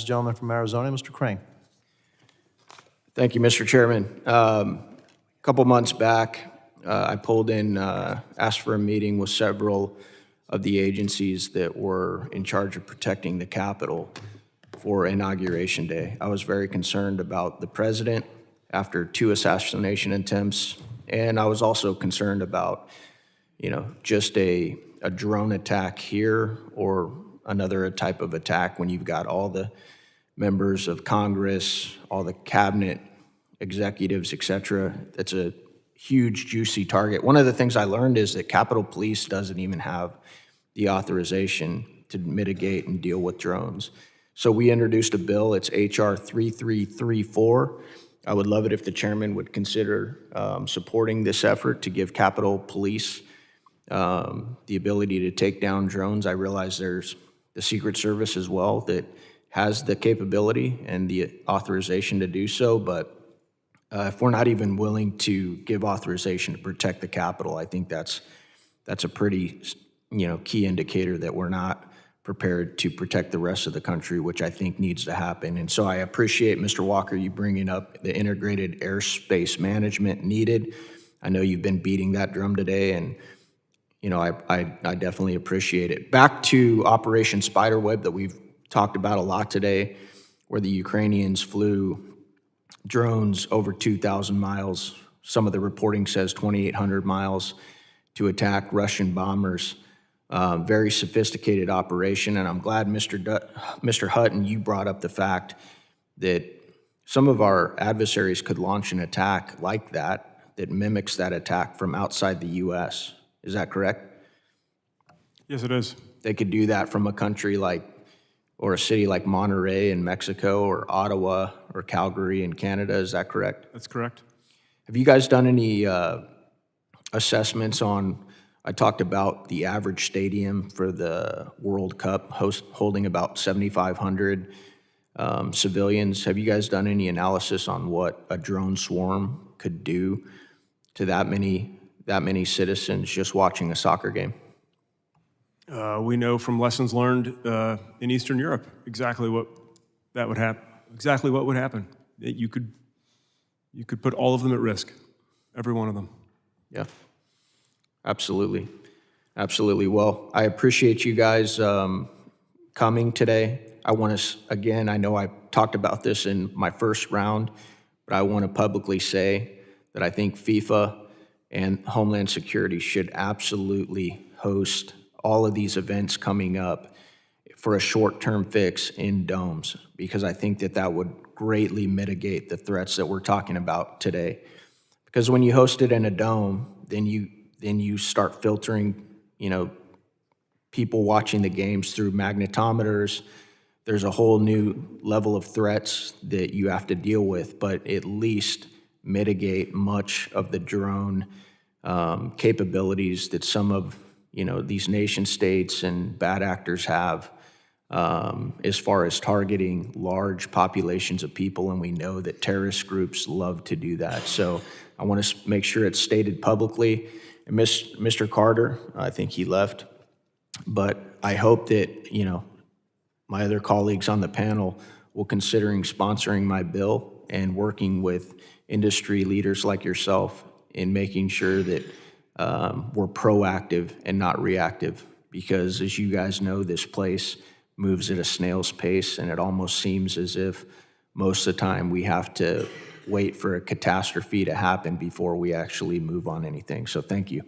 the gentleman from Arizona, Mr. Crane. Thank you, Mr. Chairman. A couple months back, I pulled in, asked for a meeting with several of the agencies that were in charge of protecting the Capitol for Inauguration Day. I was very concerned about the president after 2 assassination attempts, and I was also concerned about, just a drone attack here or another type of attack when you've got all the members of Congress, all the cabinet executives, et cetera. It's a huge, juicy target. One of the things I learned is that Capitol Police doesn't even have the authorization to mitigate and deal with drones. So we introduced a bill. It's H.R. 3334. I would love it if the chairman would consider supporting this effort to give Capitol Police the ability to take down drones. I realize there's the Secret Service as well that has the capability and the authorization to do so, but if we're not even willing to give authorization to protect the Capitol, I think that's a pretty key indicator that we're not prepared to protect the rest of the country, which I think needs to happen. And so I appreciate, Mr. Walker, you bringing up the integrated airspace management needed. I know you've been beating that drum today, and I definitely appreciate it. Back to Operation Spiderweb that we've talked about a lot today, where the Ukrainians flew drones over 2,000 miles. Some of the reporting says 2,800 miles to attack Russian bombers. Very sophisticated operation, and I'm glad, Mr. Hutton, you brought up the fact that some of our adversaries could launch an attack like that mimics that attack from outside the U.S. Is that correct? Yes, it is. They could do that from a country or a city like Monterey in Mexico, or Ottawa, or Calgary in Canada. Is that correct? That's correct. Have you guys done any assessments on, I talked about the average stadium for the World Cup holding about 7,500 civilians. Have you guys done any analysis on what a drone swarm could do to that many citizens just watching a soccer game? We know from lessons learned in Eastern Europe exactly what would happen. Exactly what would happen. You could put all of them at risk, every one of them. Yeah, absolutely, absolutely. Well, I appreciate you guys coming today. I want to again. I know I talked about this in my first round, but I want to publicly say that I think FIFA and Homeland Security should absolutely host all of these events coming up for a short-term fix in domes, because I think that would greatly mitigate the threats that we're talking about today. Because when you host it in a dome, then you start filtering, people watching the games through magnetometers. There's a whole new level of threats that you have to deal with, but at least mitigate much of the drone capabilities that some of these nation states and bad actors have as far as targeting large populations of people, and we know that terrorist groups love to do that. So I want to make sure it's stated publicly. And Mr. Carter, I think he left, but I hope that my other colleagues on the panel will considering sponsoring my bill and working with industry leaders like yourself in making sure that we're proactive and not reactive, because as you guys know, this place moves at a snail's pace, and it almost seems as if most of the time we have to wait for a catastrophe to happen before we actually move on anything. So thank you.